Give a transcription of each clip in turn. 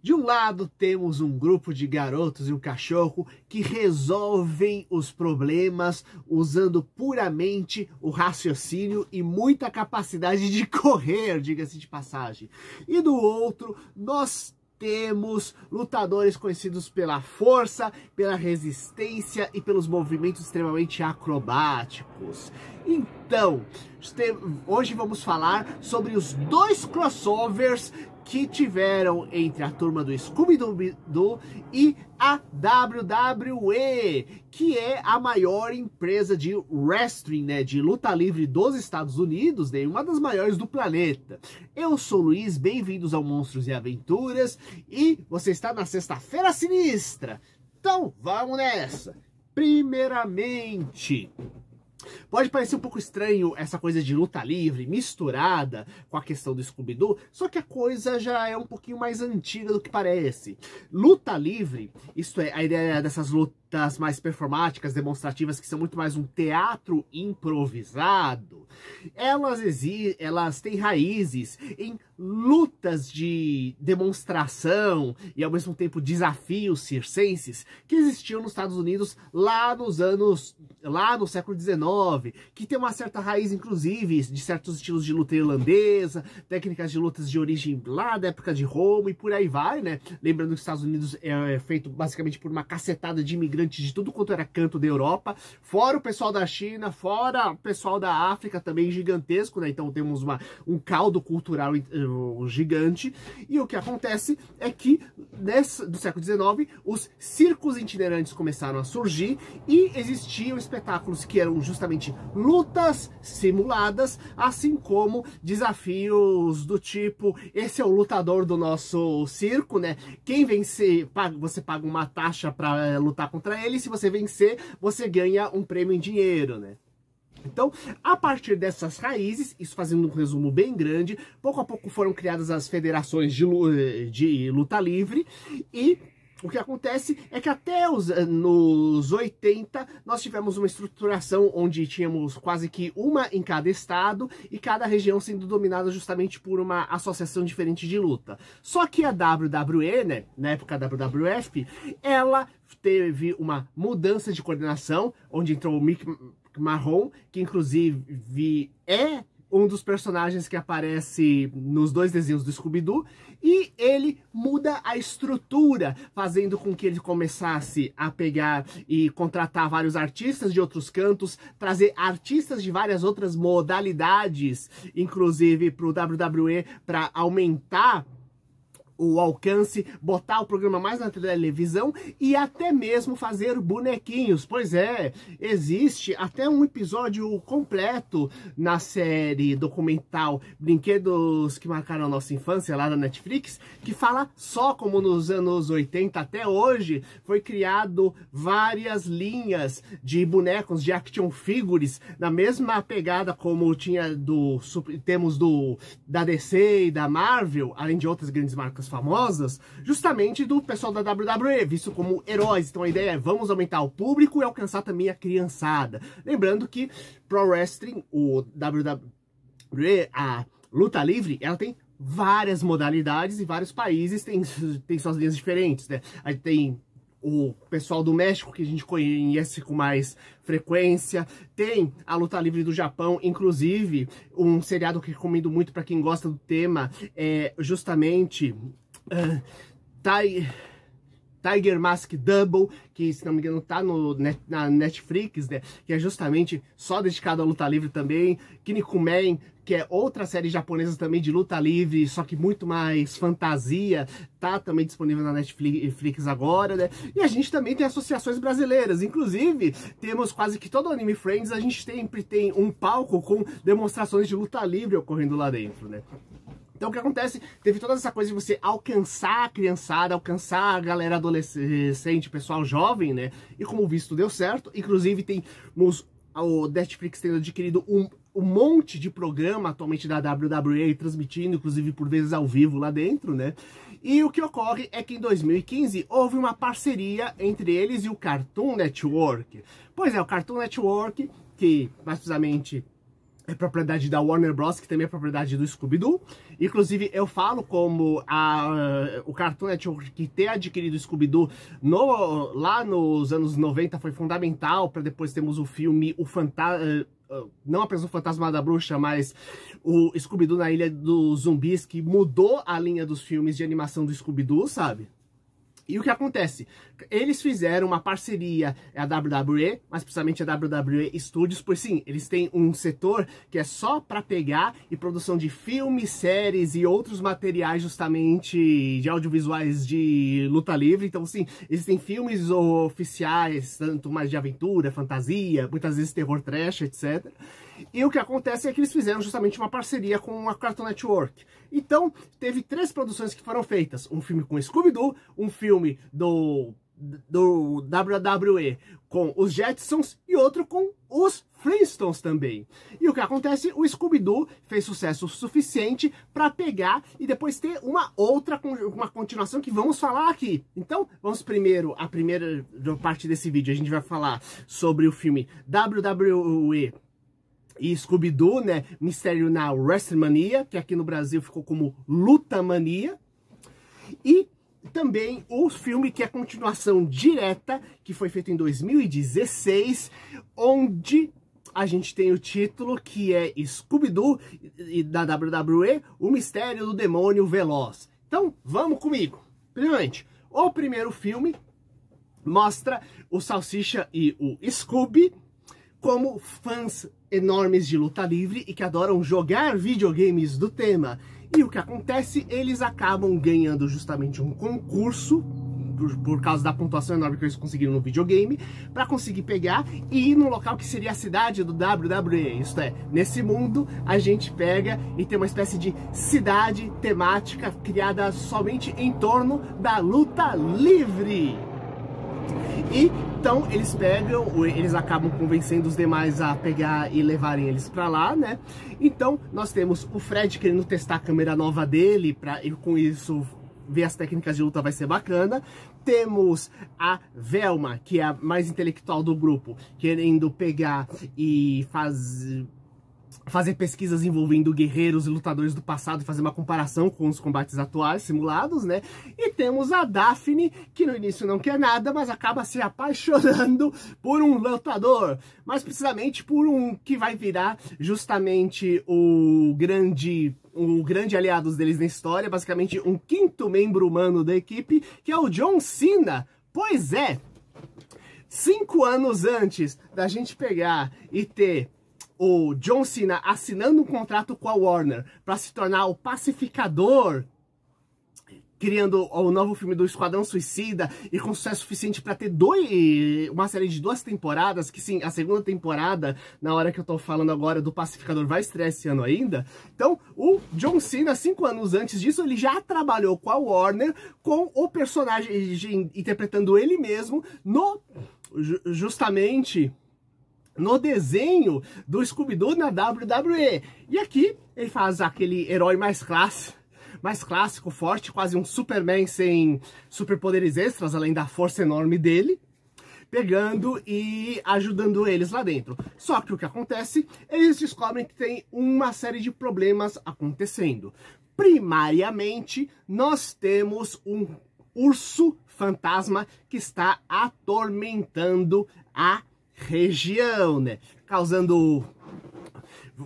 De um lado, temos um grupo de garotos e um cachorro que resolvem os problemas usando puramente o raciocínio e muita capacidade de correr, diga-se de passagem. E do outro, nós temos lutadores conhecidos pela força, pela resistência e pelos movimentos extremamente acrobáticos. Então, hoje vamos falar sobre os dois crossovers que tiveram entre a turma do Scooby-Doo e a WWE, que é a maior empresa de wrestling, né, de luta livre dos Estados Unidos, né, uma das maiores do planeta. Eu sou o Luiz, bem-vindos ao Monstros e Aventuras, e você está na Sexta-feira Sinistra. Então, vamos nessa! Primeiramente, pode parecer um pouco estranho essa coisa de luta livre misturada com a questão do Scooby-Doo, só que a coisa já é um pouquinho mais antiga do que parece. Luta livre, isto é, a ideia dessas lutas mais performáticas, demonstrativas, que são muito mais um teatro improvisado, elas têm raízes em lutas de demonstração e ao mesmo tempo desafios circenses que existiam nos Estados Unidos lá no século XIX, que tem uma certa raiz, inclusive, de certos estilos de luta irlandesa, técnicas de lutas de origem lá da época de Roma e por aí vai, né? Lembrando que os Estados Unidos é feito basicamente por uma cacetada de imigrantes de tudo quanto era canto da Europa, fora o pessoal da China, fora o pessoal da África também gigantesco, né? Então temos um caldo cultural gigante, e o que acontece é que do século XIX os circos itinerantes começaram a surgir e existiam espetáculos que eram justamente lutas simuladas, assim como desafios do tipo: esse é o lutador do nosso circo, né? Quem vencer, você paga uma taxa para lutar contra ele, se você vencer, você ganha um prêmio em dinheiro, né? Então, a partir dessas raízes, isso fazendo um resumo bem grande, pouco a pouco foram criadas as federações de luta livre, e o que acontece é que até nos 80 nós tivemos uma estruturação onde tínhamos quase que uma em cada estado e cada região sendo dominada justamente por uma associação diferente de luta. Só que a WWE, né, na época da WWF, ela teve uma mudança de coordenação, onde entrou o Mick Mahon, que inclusive é um dos personagens que aparece nos dois desenhos do Scooby-Doo, e ele muda a estrutura, fazendo com que ele começasse a pegar e contratar vários artistas de outros cantos, trazer artistas de várias outras modalidades, inclusive para o WWE, para aumentar o alcance, botar o programa mais na televisão e até mesmo fazer bonequinhos. Pois é, existe até um episódio completo na série documental Brinquedos que Marcaram a Nossa Infância, lá na Netflix, que fala só como nos anos 80 até hoje foi criado várias linhas de bonecos, de action figures, na mesma pegada como tinha temos da DC e da Marvel, além de outras grandes marcas famosas, justamente do pessoal da WWE, visto como heróis. Então a ideia é: vamos aumentar o público e alcançar também a criançada. Lembrando que Pro Wrestling, o WWE, a luta livre, ela tem várias modalidades e vários países tem suas linhas diferentes, né? Aí tem o pessoal do México, que a gente conhece com mais frequência, tem a luta livre do Japão, inclusive um seriado que recomendo muito para quem gosta do tema é justamente Tiger Mask Double, que, se não me engano, tá na Netflix, né? Que é justamente só dedicado à luta livre também. Kinnikuman, que é outra série japonesa também de luta livre, só que muito mais fantasia, tá também disponível na Netflix agora, né? E a gente também tem associações brasileiras, inclusive temos quase que todo o Anime Friends, a gente sempre tem um palco com demonstrações de luta livre ocorrendo lá dentro, né? Então o que acontece? Teve toda essa coisa de você alcançar a criançada, alcançar a galera adolescente, pessoal jovem, né? E como visto, deu certo. Inclusive o Netflix tendo adquirido um monte de programa atualmente da WWE, transmitindo, inclusive por vezes ao vivo lá dentro, né? E o que ocorre é que em 2015 houve uma parceria entre eles e o Cartoon Network. Pois é, o Cartoon Network, que mais precisamente é propriedade da Warner Bros, que também é propriedade do Scooby-Doo. Inclusive, eu falo como o Cartoon Network ter adquirido o Scooby-Doo lá nos anos 90 foi fundamental para depois termos o filme não apenas o Fantasma da Bruxa, mas o Scooby-Doo na Ilha dos Zumbis, que mudou a linha dos filmes de animação do Scooby-Doo, sabe? E o que acontece? Eles fizeram uma parceria, a WWE, mais precisamente a WWE Studios, pois sim, eles têm um setor que é só para pegar e produção de filmes, séries e outros materiais justamente de audiovisuais de luta livre. Então, sim, existem filmes oficiais, tanto mais de aventura, fantasia, muitas vezes terror trash, etc. E o que acontece é que eles fizeram justamente uma parceria com a Cartoon Network. Então, teve 3 produções que foram feitas. Um filme com Scooby-Doo, um filme do WWE com os Jetsons e outro com os Flintstones também. E o que acontece? O Scooby-Doo fez sucesso suficiente para pegar e depois ter uma continuação que vamos falar aqui. Então, vamos primeiro, a primeira parte desse vídeo, a gente vai falar sobre o filme WWE e Scooby-Doo, né? Mistério na WrestleMania, que aqui no Brasil ficou como Lutamania. E também o filme que é a continuação direta, que foi feito em 2016, onde a gente tem o título que é Scooby-Doo da WWE, o Mistério do Demônio Veloz. Então, vamos comigo. Primeiramente, o primeiro filme mostra o Salsicha e o Scooby como fãs enormes de luta livre e que adoram jogar videogames do tema. E o que acontece? Eles acabam ganhando justamente um concurso, por causa da pontuação enorme que eles conseguiram no videogame, para conseguir pegar e ir num local que seria a cidade do WWE. Isto é, nesse mundo a gente pega e tem uma espécie de cidade temática criada somente em torno da luta livre. E então eles acabam convencendo os demais a pegar e levarem eles pra lá, né? Então nós temos o Fred querendo testar a câmera nova dele, e com isso ver as técnicas de luta vai ser bacana. Temos a Velma, que é a mais intelectual do grupo, querendo pegar e fazer pesquisas envolvendo guerreiros e lutadores do passado e fazer uma comparação com os combates atuais simulados, né? E temos a Daphne, que no início não quer nada, mas acaba se apaixonando por um lutador, mais precisamente por um que vai virar justamente o grande aliado deles na história, basicamente um 5º membro humano da equipe, que é o John Cena. Pois é, 5 anos antes da gente pegar e ter o John Cena assinando um contrato com a Warner para se tornar o pacificador, criando o novo filme do Esquadrão Suicida e com sucesso suficiente para ter uma série de 2 temporadas, que sim, a segunda temporada, na hora que eu tô falando agora do Pacificador, vai estrear esse ano ainda. Então, o John Cena, 5 anos antes disso, ele já trabalhou com a Warner, com o personagem interpretando ele mesmo, justamente no desenho do Scooby-Doo na WWE. E aqui ele faz aquele herói mais clássico, forte, quase um Superman sem superpoderes extras, além da força enorme dele, pegando e ajudando eles lá dentro. Só que o que acontece? Eles descobrem que tem uma série de problemas acontecendo. Primariamente, nós temos um urso fantasma que está atormentando a região, né? Causando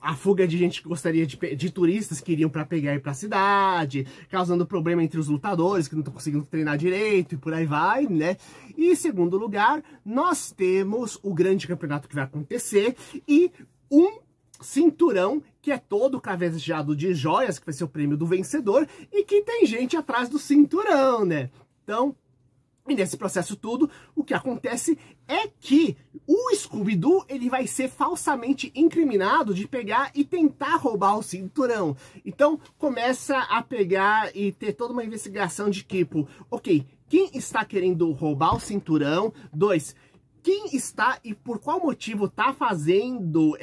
a fuga de gente que gostaria de turistas que iriam para pegar e ir para a cidade, causando problema entre os lutadores que não estão conseguindo treinar direito e por aí vai, né? E em segundo lugar, nós temos o grande campeonato que vai acontecer e um cinturão que é todo cravejado de joias, que vai ser o prêmio do vencedor, e que tem gente atrás do cinturão, né? Então, e nesse processo tudo, o que acontece é que o Scooby-Doo ele vai ser falsamente incriminado de pegar e tentar roubar o cinturão. Então começa a pegar e ter toda uma investigação de tipo, ok, quem está querendo roubar o cinturão? 2, quem está e por qual motivo está fazendo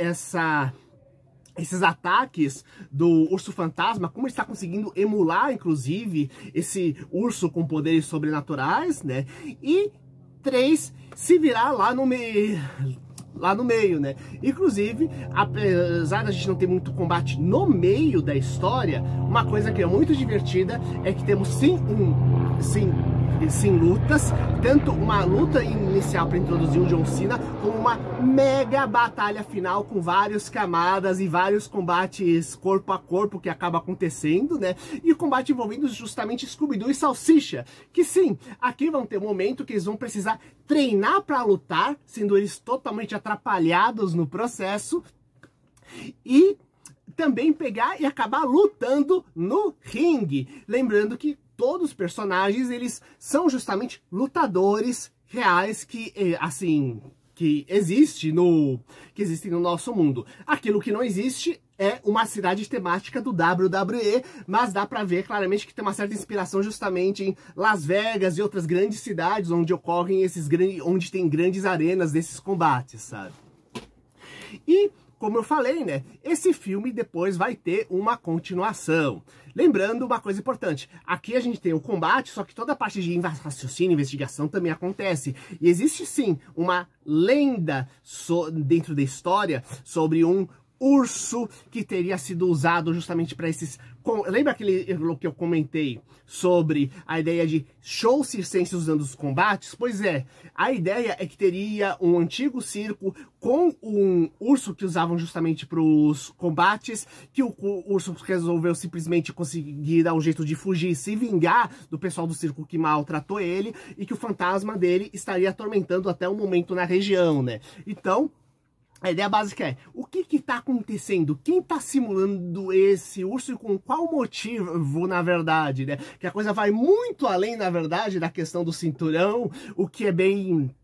esses ataques do urso fantasma, como ele está conseguindo emular, inclusive, esse urso com poderes sobrenaturais, né? E 3, se virar lá lá no meio, né? Inclusive, apesar da gente não ter muito combate no meio da história, uma coisa que é muito divertida é que temos sim lutas, tanto uma luta inicial para introduzir o John Cena, como uma mega batalha final com várias camadas e vários combates corpo a corpo que acaba acontecendo, né? E o combate envolvendo justamente Scooby-Doo e Salsicha, que sim, aqui vão ter um momento que eles vão precisar treinar para lutar, sendo eles totalmente atrapalhados no processo, e também pegar e acabar lutando no ringue. Lembrando que todos os personagens, eles são justamente lutadores reais que, assim, que existem no nosso mundo. Aquilo que não existe é uma cidade temática do WWE, mas dá pra ver claramente que tem uma certa inspiração justamente em Las Vegas e outras grandes cidades onde ocorrem onde tem grandes arenas desses combates, sabe? E como eu falei, né, esse filme depois vai ter uma continuação. Lembrando uma coisa importante, aqui a gente tem o combate, só que toda a parte de raciocínio e investigação também acontece. E existe sim uma lenda dentro da história sobre um urso que teria sido usado justamente para esses... Lembra aquele que eu comentei sobre a ideia de show circense usando os combates? Pois é, a ideia é que teria um antigo circo com um urso que usavam justamente para os combates, que o urso resolveu simplesmente conseguir dar um jeito de fugir e se vingar do pessoal do circo que maltratou ele, e que o fantasma dele estaria atormentando até o momento na região, né? Então, a ideia básica é, o que está acontecendo? Quem está simulando esse urso e com qual motivo, na verdade, né? Que a coisa vai muito além, na verdade, da questão do cinturão, o que é bem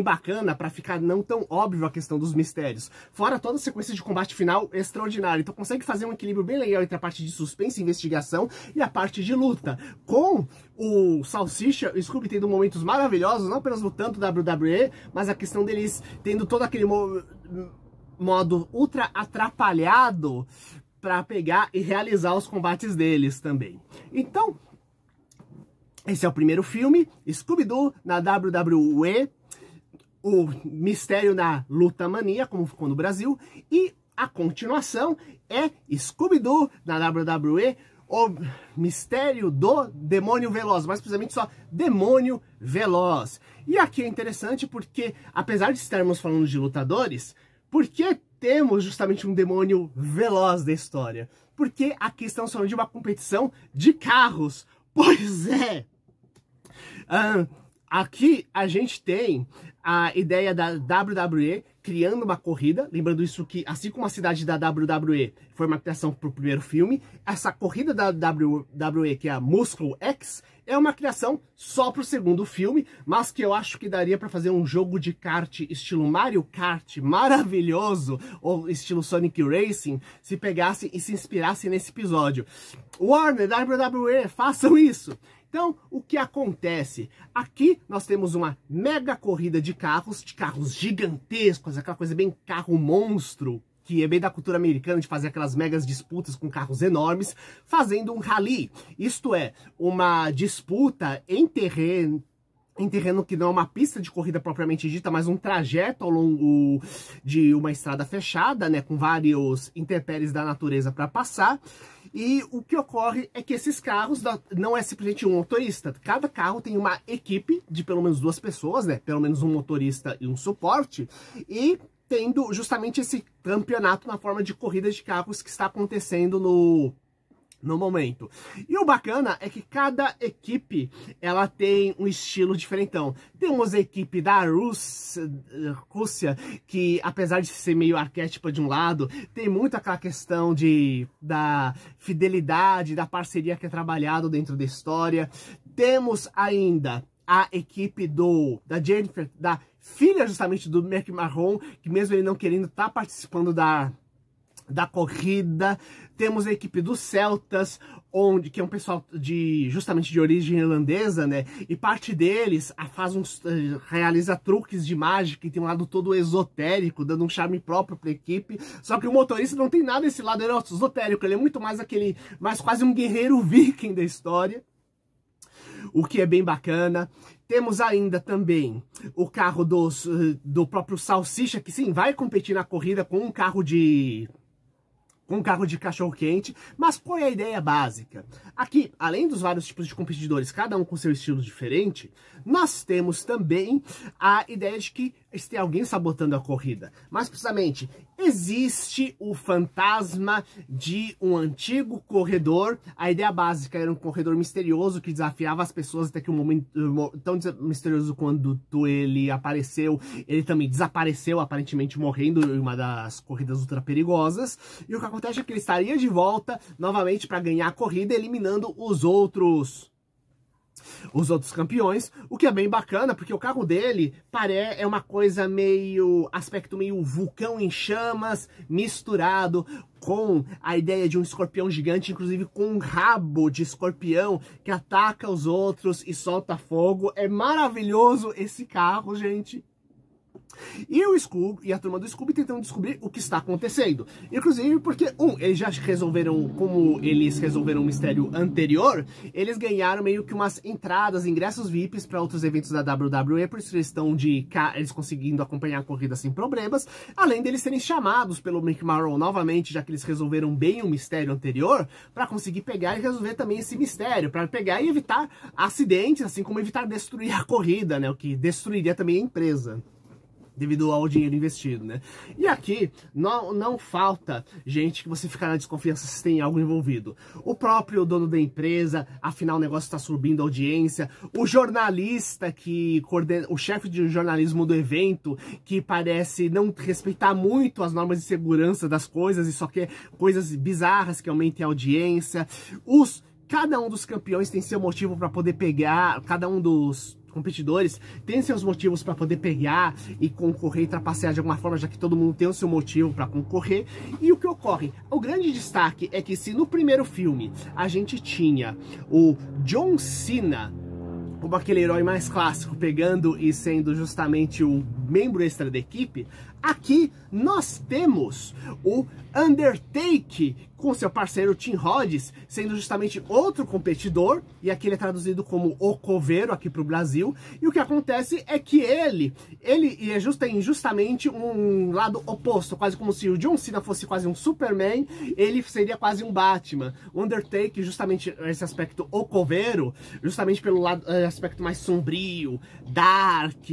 bacana para ficar não tão óbvio a questão dos mistérios. Fora toda a sequência de combate final extraordinário. Então consegue fazer um equilíbrio bem legal entre a parte de suspense e investigação e a parte de luta. Com o Salsicha e o Scooby tendo momentos maravilhosos, não apenas lutando WWE, mas a questão deles tendo todo aquele modo ultra atrapalhado para pegar e realizar os combates deles também. Então, esse é o primeiro filme, Scooby-Doo na WWE, o mistério na Luta Mania, como ficou no Brasil, e a continuação é Scooby-Doo na WWE, o mistério do Demônio Veloz, mais precisamente só Demônio Veloz. E aqui é interessante porque, apesar de estarmos falando de lutadores, por que temos justamente um demônio veloz da história? Porque aqui estamos falando de uma competição de carros. Pois é! Aqui a gente tem a ideia da WWE criando uma corrida, lembrando isso que, assim como a cidade da WWE foi uma criação para o primeiro filme, essa corrida da WWE, que é a Muscle X, é uma criação só para o segundo filme, mas que eu acho que daria para fazer um jogo de kart estilo Mario Kart maravilhoso, ou estilo Sonic Racing, se pegassem e se inspirassem nesse episódio. Warner, WWE, façam isso! Então, o que acontece? Aqui nós temos uma mega corrida de carros gigantescos, aquela coisa bem carro monstro, que é bem da cultura americana de fazer aquelas megas disputas com carros enormes, fazendo um rally. Isto é, uma disputa em terreno que não é uma pista de corrida propriamente dita, mas um trajeto ao longo de uma estrada fechada, né, com vários intempéries da natureza para passar. E o que ocorre é que esses carros não é simplesmente um motorista. Cada carro tem uma equipe de pelo menos 2 pessoas, né, pelo menos um motorista e um suporte, e tendo justamente esse campeonato na forma de corrida de carros que está acontecendo no momento. E o bacana é que cada equipe, ela tem um estilo diferentão. Temos a equipe da Rússia, que apesar de ser meio arquétipa de um lado, tem muito aquela questão da fidelidade, da parceria que é trabalhado dentro da história. Temos ainda a equipe da Jennifer, da filha justamente do Mark Mahon, que mesmo ele não querendo tá participando da corrida. Temos a equipe dos Celtas, que é um pessoal justamente de origem irlandesa, né? E parte deles realiza truques de mágica e tem um lado todo esotérico, dando um charme próprio para a equipe. Só que o motorista não tem nada desse lado esotérico, ele é muito mais quase um guerreiro viking da história. o que é bem bacana. Temos ainda também o carro do próprio Salsicha, que sim, vai competir na corrida com um carro de cachorro-quente, mas qual é a ideia básica? Aqui, além dos vários tipos de competidores, cada um com seu estilo diferente, nós temos também a ideia de que tem alguém sabotando a corrida. Mais precisamente, existe o fantasma de um antigo corredor. A ideia básica era um corredor misterioso que desafiava as pessoas até que um momento tão misterioso quando ele apareceu, ele também desapareceu, aparentemente morrendo em uma das corridas ultra perigosas. E o que acontece é que ele estaria de volta novamente para ganhar a corrida, eliminando os outros campeões, o que é bem bacana, porque o carro dele é uma coisa aspecto meio vulcão em chamas, misturado com a ideia de um escorpião gigante, inclusive com um rabo de escorpião que ataca os outros e solta fogo. É maravilhoso esse carro, gente. E o Scooby e a turma do Scooby tentando descobrir o que está acontecendo. Inclusive porque, eles já resolveram, como eles resolveram o mistério anterior, eles ganharam meio que umas entradas, ingressos VIPs para outros eventos da WWE, por isso eles estão eles conseguindo acompanhar a corrida sem problemas, além deles serem chamados pelo Mick Marrow novamente, já que eles resolveram bem o mistério anterior, para conseguir pegar e resolver também esse mistério, para pegar e evitar acidentes, assim como evitar destruir a corrida, né, o que destruiria também a empresa, devido ao dinheiro investido, né? E aqui não falta gente que você fica na desconfiança se tem algo envolvido. O próprio dono da empresa, afinal o negócio está subindo a audiência, o jornalista que coordena, o chefe de jornalismo do evento, que parece não respeitar muito as normas de segurança das coisas e só quer coisas bizarras que aumentem a audiência. Cada um dos campeões tem seu motivo para poder pegar, cada um dos competidores tem seus motivos para poder pegar e concorrer e trapacear de alguma forma, já que todo mundo tem o seu motivo para concorrer. E o que ocorre? O grande destaque é que se no primeiro filme a gente tinha o John Cena como aquele herói mais clássico, pegando e sendo justamente o membro extra da equipe, aqui nós temos o Undertaker com seu parceiro Tim Rhodes, sendo justamente outro competidor, e aqui ele é traduzido como o Coveiro aqui para o Brasil, e o que acontece é que ele tem justamente um lado oposto, quase como se o John Cena fosse quase um Superman, ele seria quase um Batman. O Undertaker, justamente esse aspecto o Coveiro, justamente pelo lado, aspecto mais sombrio, dark,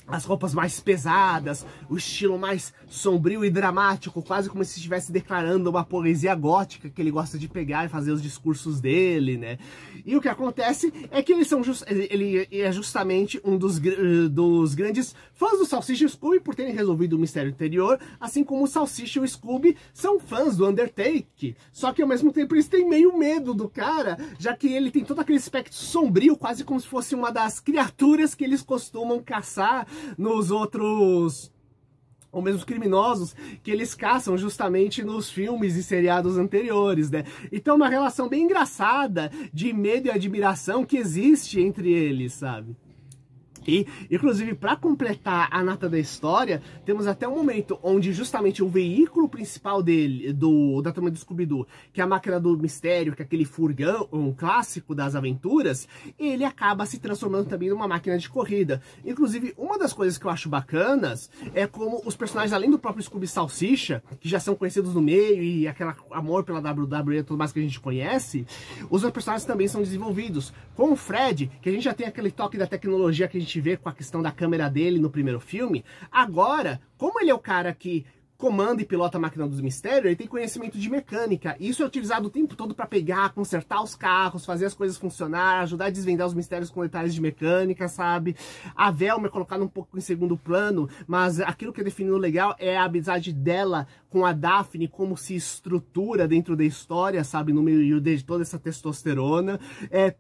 as roupas mais pesadas, o estilo mais sombrio e dramático, quase como se estivesse declarando uma poesia gótica que ele gosta de pegar e fazer os discursos dele, né? E o que acontece é que ele é justamente um dos grandes fãs do Salsicha e o Scooby por terem resolvido o mistério anterior, assim como o Salsicha e o Scooby são fãs do Undertaker. Só que ao mesmo tempo eles têm meio medo do cara, já que ele tem todo aquele aspecto sombrio, quase como se fosse uma das criaturas que eles costumam caçar nos outros, ou mesmo criminosos, que eles caçam justamente nos filmes e seriados anteriores, né? Então uma relação bem engraçada de medo e admiração que existe entre eles, sabe? E, inclusive, para completar a nata da história, temos até um momento onde justamente o veículo principal da turma do Scooby-Doo, que é a máquina do mistério, que é aquele furgão, um clássico das aventuras, ele acaba se transformando também numa máquina de corrida. Inclusive, uma das coisas que eu acho bacanas é como os personagens, além do próprio Scooby Salsicha, que já são conhecidos no meio e aquele amor pela WWE e tudo mais que a gente conhece, os outros personagens também são desenvolvidos. Com o Fred, que a gente já tem aquele toque da tecnologia que a gente vê com a questão da câmera dele no primeiro filme, agora, como ele é o cara que comanda e pilota a máquina dos mistérios, ele tem conhecimento de mecânica. Isso é utilizado o tempo todo para pegar, consertar os carros, fazer as coisas funcionar, ajudar a desvendar os mistérios com detalhes de mecânica, sabe? A Velma é colocada um pouco em segundo plano, mas aquilo que é definido legal é a amizade dela com a Daphne, como se estrutura dentro da história, sabe? No meio de toda essa testosterona. É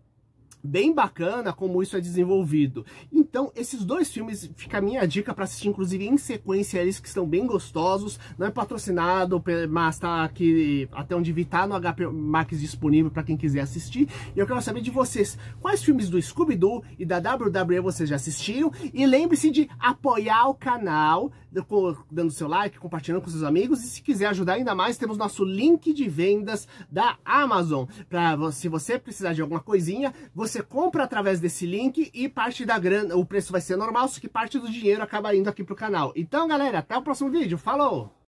bem bacana como isso é desenvolvido. Então, esses dois filmes, fica a minha dica para assistir, inclusive em sequência, eles que estão bem gostosos. Não é patrocinado, mas tá aqui, até onde vi, tá no HP Max disponível para quem quiser assistir. E eu quero saber de vocês, quais filmes do Scooby-Doo e da WWE vocês já assistiram? E lembre-se de apoiar o canal, dando seu like, compartilhando com seus amigos. E se quiser ajudar ainda mais, temos nosso link de vendas da Amazon. Se você precisar de alguma coisinha, você compra através desse link e parte da grana, o preço vai ser normal, só que parte do dinheiro acaba indo aqui pro canal. Então, galera, até o próximo vídeo. Falou!